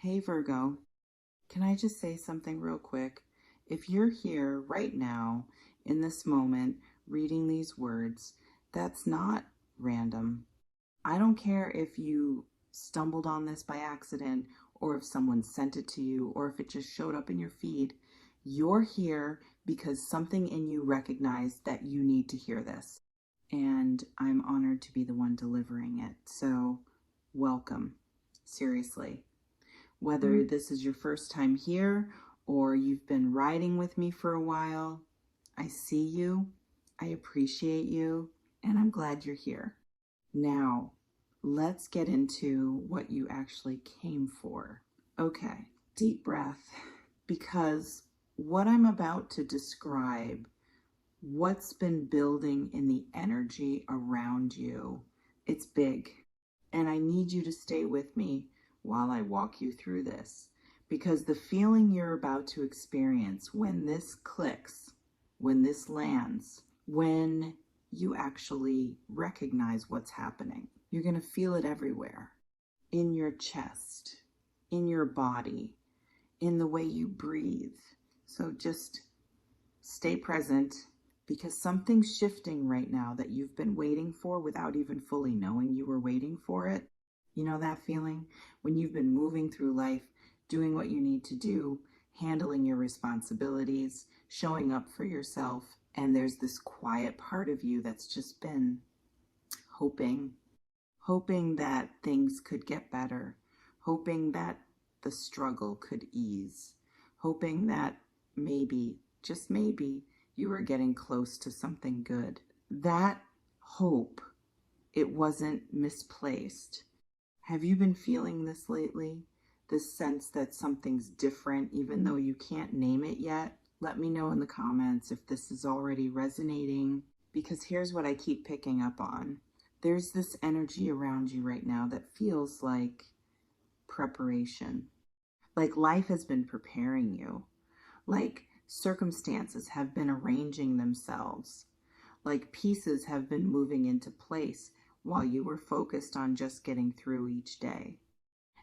Hey Virgo, can I just say something real quick? If you're here right now in this moment reading these words, that's not random. I don't care if you stumbled on this by accident or if someone sent it to you or if it just showed up in your feed. You're here because something in you recognized that you need to hear this. And I'm honored to be the one delivering it. So, welcome. Seriously. Whether this is your first time here or you've been riding with me for a while, I see you, I appreciate you, and I'm glad you're here. Now, let's get into what you actually came for. Okay, deep breath, because what I'm about to describe, what's been building in the energy around you, it's big. And I need you to stay with me while I walk you through this, because the feeling you're about to experience when this clicks, when this lands, when you actually recognize what's happening, you're going to feel it everywhere, in your chest, in your body, in the way you breathe. So just stay present, because something's shifting right now that you've been waiting for without even fully knowing you were waiting for it. You know that feeling when you've been moving through life, doing what you need to do, handling your responsibilities, showing up for yourself, and there's this quiet part of you that's just been hoping that things could get better, hoping that the struggle could ease, hoping that maybe, just maybe, you were getting close to something good. That hope, it wasn't misplaced. Have you been feeling this lately? This sense that something's different, even though you can't name it yet? Let me know in the comments if this is already resonating, because here's what I keep picking up on. There's this energy around you right now that feels like preparation, like life has been preparing you, like circumstances have been arranging themselves, like pieces have been moving into place while you were focused on just getting through each day.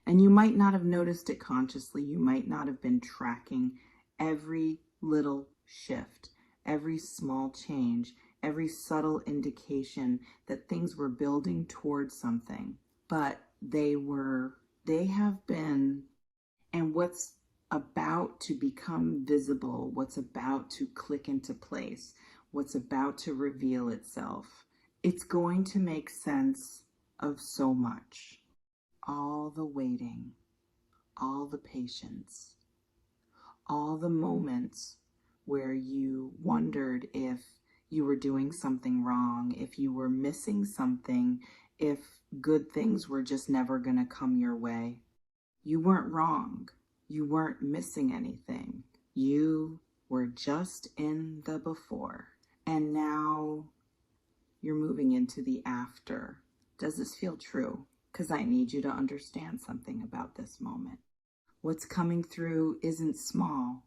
And you might not have noticed it consciously. You might not have been tracking every little shift, every small change, every subtle indication that things were building towards something. But they have been, and what's about to become visible, what's about to click into place, what's about to reveal itself, it's going to make sense of so much. All the waiting, all the patience, all the moments where you wondered if you were doing something wrong, if you were missing something, if good things were just never going to come your way. You weren't wrong. You weren't missing anything. You were just in the before. And now you're moving into the after. Does this feel true? Because I need you to understand something about this moment. What's coming through isn't small.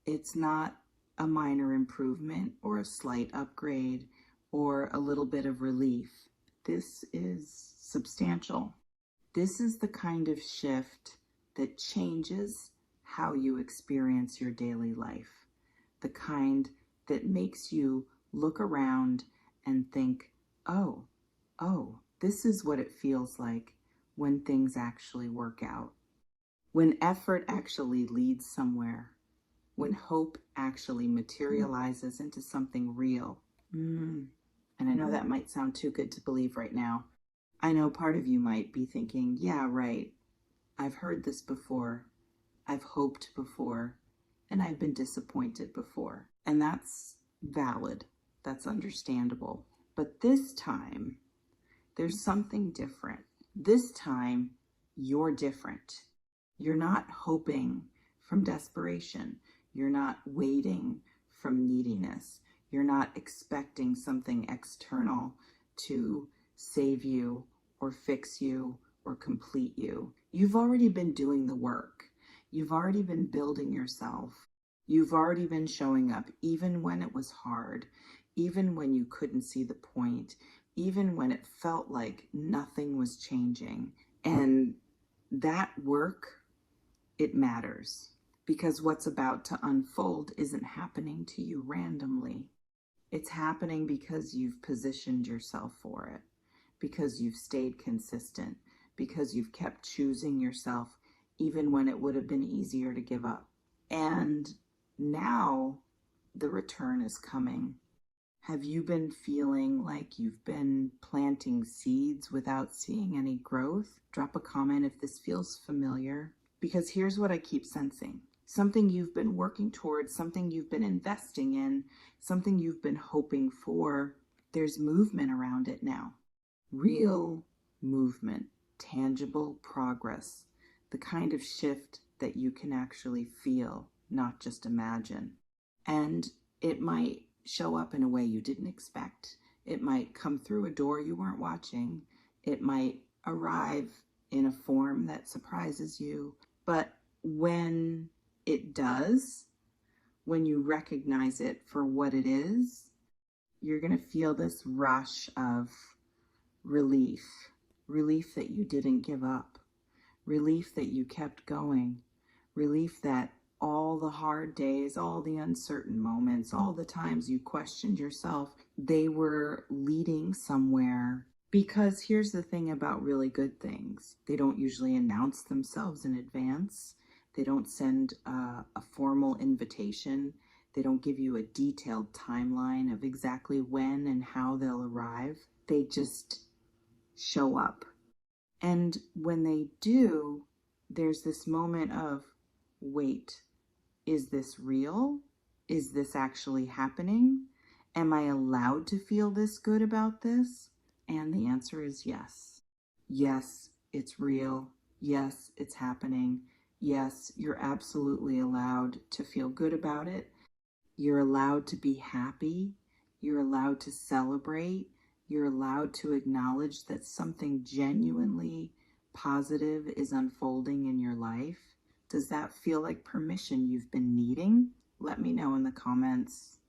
It's not a minor improvement or a slight upgrade or a little bit of relief. This is substantial. This is the kind of shift that changes how you experience your daily life. The kind that makes you look around and think, oh, this is what it feels like when things actually work out. When effort actually leads somewhere. When hope actually materializes into something real. And I know that might sound too good to believe right now. I know part of you might be thinking, yeah, right. I've heard this before. I've hoped before. And I've been disappointed before. And that's valid. That's understandable. But this time, there's something different. This time, you're different. You're not hoping from desperation. You're not waiting from neediness. You're not expecting something external to save you or fix you or complete you. You've already been doing the work. You've already been building yourself. You've already been showing up even when it was hard, even when you couldn't see the point, even when it felt like nothing was changing. And that work it matters, because what's about to unfold isn't happening to you randomly. It's happening because you've positioned yourself for it, because you've stayed consistent, because you've kept choosing yourself even when it would have been easier to give up. And now the return is coming. Have you been feeling like you've been planting seeds without seeing any growth? Drop a comment if this feels familiar, because here's what I keep sensing. Something you've been working towards, something you've been investing in, something you've been hoping for, there's movement around it now. Real movement, tangible progress, the kind of shift that you can actually feel, not just imagine. And it might show up in a way you didn't expect. It might come through a door you weren't watching. It might arrive in a form that surprises you. But when it does, when you recognize it for what it is, you're going to feel this rush of relief. Relief that you didn't give up. Relief that you kept going. Relief that all the hard days, all the uncertain moments, all the times you questioned yourself, they were leading somewhere. Because here's the thing about really good things. They don't usually announce themselves in advance. They don't send a formal invitation. They don't give you a detailed timeline of exactly when and how they'll arrive. They just show up. And when they do, there's this moment of, wait, is this real? Is this actually happening? Am I allowed to feel this good about this? And the answer is yes. Yes, it's real. Yes, it's happening. Yes, you're absolutely allowed to feel good about it. You're allowed to be happy. You're allowed to celebrate. You're allowed to acknowledge that something genuinely positive is unfolding in your life. Does that feel like permission you've been needing? Let me know in the comments,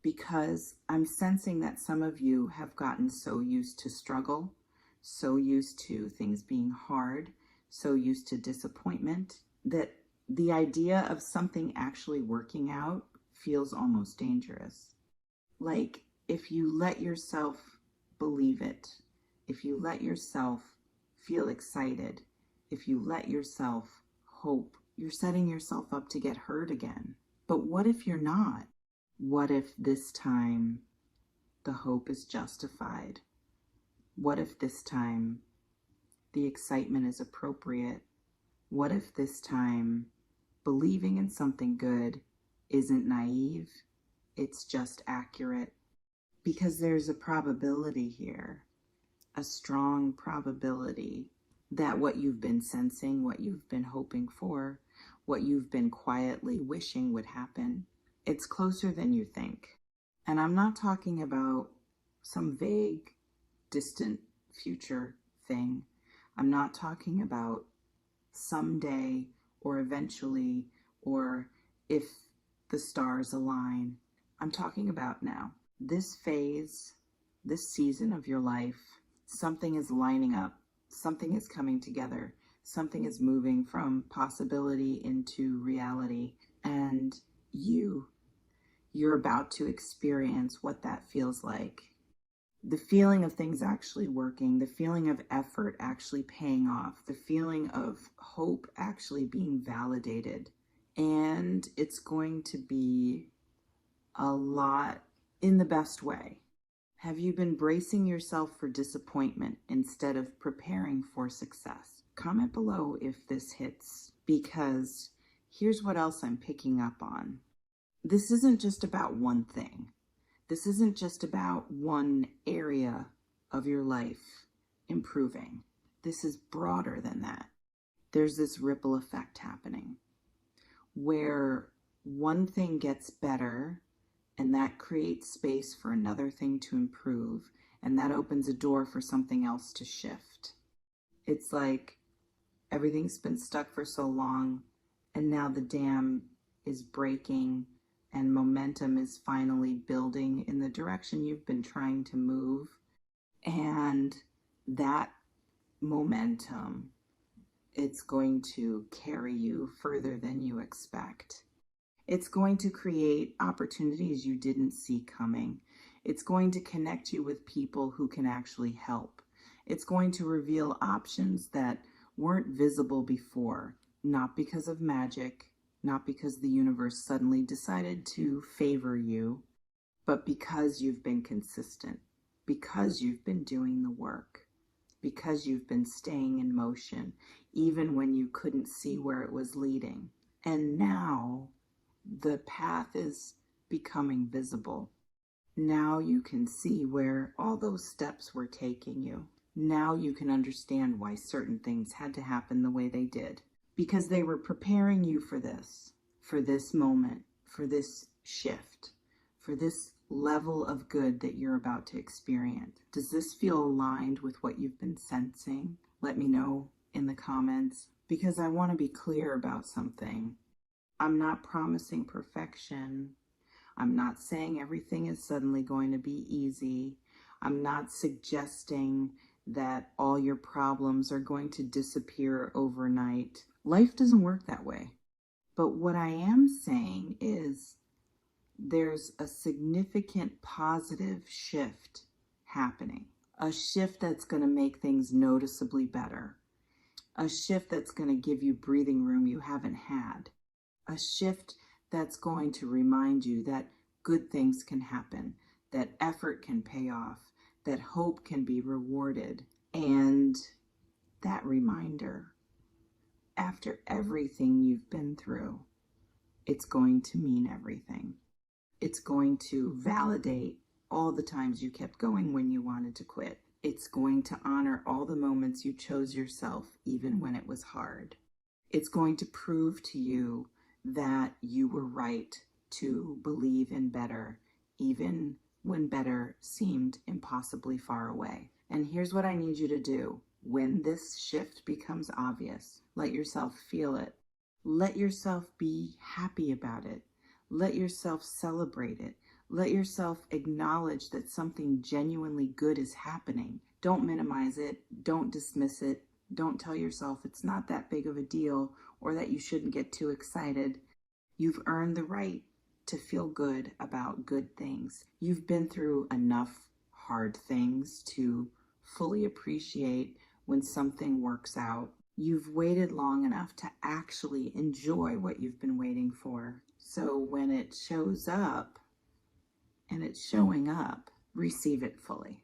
because I'm sensing that some of you have gotten so used to struggle, so used to things being hard, so used to disappointment, that the idea of something actually working out feels almost dangerous. Like, if you let yourself believe it, if you let yourself feel excited, if you let yourself hope, you're setting yourself up to get hurt again. But what if you're not? What if this time the hope is justified? What if this time the excitement is appropriate? What if this time believing in something good isn't naive? It's just accurate. Because there's a probability here, a strong probability that what you've been sensing, what you've been hoping for, what you've been quietly wishing would happen, it's closer than you think. And I'm not talking about some vague, distant future thing. I'm not talking about someday or eventually or if the stars align. I'm talking about now. This phase, this season of your life, something is lining up. Something is coming together. Something is moving from possibility into reality. And you're about to experience what that feels like. The feeling of things actually working, the feeling of effort actually paying off, the feeling of hope actually being validated. And it's going to be a lot in the best way. Have you been bracing yourself for disappointment instead of preparing for success? Comment below if this hits, because here's what else I'm picking up on. This isn't just about one thing. This isn't just about one area of your life improving. This is broader than that. There's this ripple effect happening where one thing gets better, and that creates space for another thing to improve, and that opens a door for something else to shift. It's like everything's been stuck for so long, and now the dam is breaking, and momentum is finally building in the direction you've been trying to move. And that momentum It's going to carry you further than you expect. It's going to create opportunities you didn't see coming. It's going to connect you with people who can actually help. It's going to reveal options that weren't visible before, not because of magic, not because the universe suddenly decided to favor you, but because you've been consistent, because you've been doing the work, because you've been staying in motion, even when you couldn't see where it was leading. And now the path is becoming visible. Now you can see where all those steps were taking you. Now you can understand why certain things had to happen the way they did, because they were preparing you for this moment, for this shift, for this level of good that you're about to experience. Does this feel aligned with what you've been sensing? Let me know in the comments, because I want to be clear about something. I'm not promising perfection. I'm not saying everything is suddenly going to be easy. I'm not suggesting that all your problems are going to disappear overnight. Life doesn't work that way. But what I am saying is there's a significant positive shift happening. A shift that's going to make things noticeably better. A shift that's going to give you breathing room you haven't had. A shift that's going to remind you that good things can happen, that effort can pay off, that hope can be rewarded. And that reminder, after everything you've been through, it's going to mean everything. It's going to validate all the times you kept going when you wanted to quit. It's going to honor all the moments you chose yourself, even when it was hard. It's going to prove to you that you were right to believe in better, even when better seemed impossibly far away. And here's what I need you to do. When this shift becomes obvious, let yourself feel it. Let yourself be happy about it. Let yourself celebrate it. Let yourself acknowledge that something genuinely good is happening. Don't minimize it. Don't dismiss it. Don't tell yourself it's not that big of a deal or that you shouldn't get too excited. You've earned the right to feel good about good things. You've been through enough hard things to fully appreciate when something works out. You've waited long enough to actually enjoy what you've been waiting for. So when it shows up, and it's showing up, receive it fully,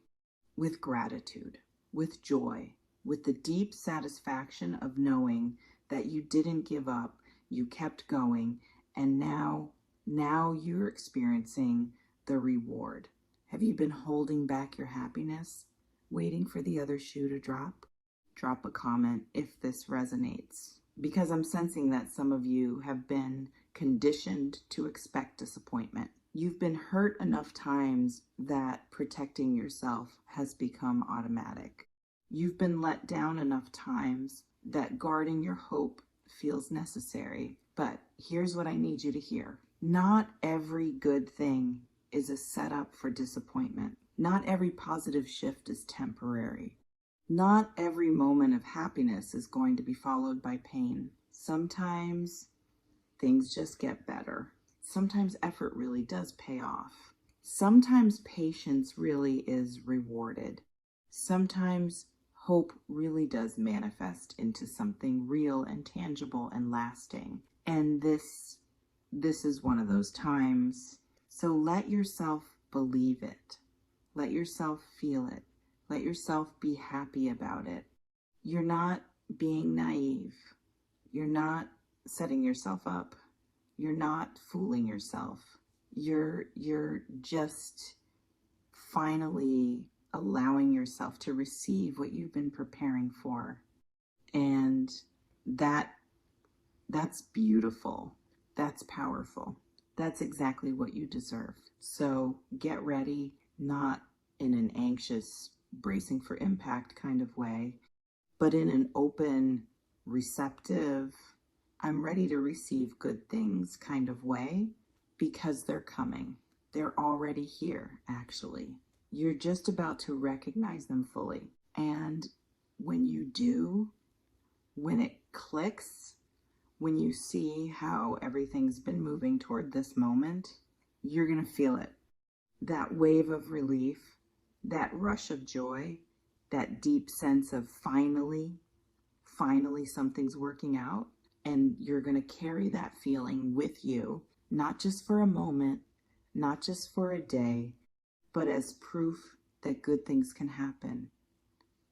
with gratitude, with joy, with the deep satisfaction of knowing that you didn't give up, you kept going, and now you're experiencing the reward. Have you been holding back your happiness, waiting for the other shoe to drop? Drop a comment if this resonates, because I'm sensing that some of you have been conditioned to expect disappointment. You've been hurt enough times that protecting yourself has become automatic. You've been let down enough times that guarding your hope feels necessary. But here's what I need you to hear. Not every good thing is a setup for disappointment. Not every positive shift is temporary. Not every moment of happiness is going to be followed by pain. Sometimes things just get better. Sometimes effort really does pay off. Sometimes patience really is rewarded. Sometimes hope really does manifest into something real and tangible and lasting. And this is one of those times. So let yourself believe it. Let yourself feel it. Let yourself be happy about it. You're not being naive. You're not setting yourself up. You're not fooling yourself. You're just finally allowing yourself to receive what you've been preparing for. And that's beautiful. That's powerful. That's exactly what you deserve. So get ready, not in an anxious, bracing for impact kind of way, but in an open, receptive, I'm ready to receive good things kind of way, because they're coming. They're already here, actually. You're just about to recognize them fully. And when you do, when it clicks, when you see how everything's been moving toward this moment, you're going to feel it. That wave of relief, that rush of joy, that deep sense of finally something's working out. And you're going to carry that feeling with you, not just for a moment, not just for a day, but as proof that good things can happen,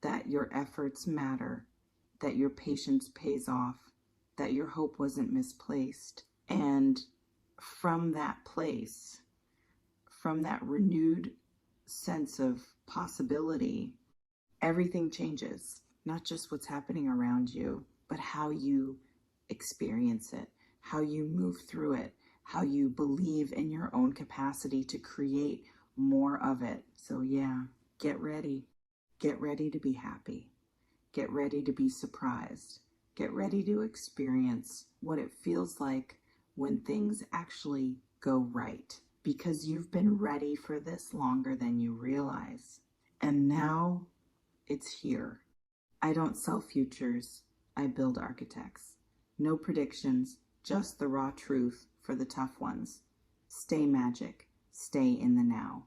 that your efforts matter, that your patience pays off, that your hope wasn't misplaced. And from that place, from that renewed sense of possibility, everything changes. Not just what's happening around you, but how you experience it, how you move through it, how you believe in your own capacity to create more of it. So yeah, get ready. Get ready to be happy. Get ready to be surprised. Get ready to experience what it feels like when things actually go right, because you've been ready for this longer than you realize. And now it's here. I don't sell futures, I build architects. No predictions, just the raw truth for the tough ones. Stay magic, stay in the now.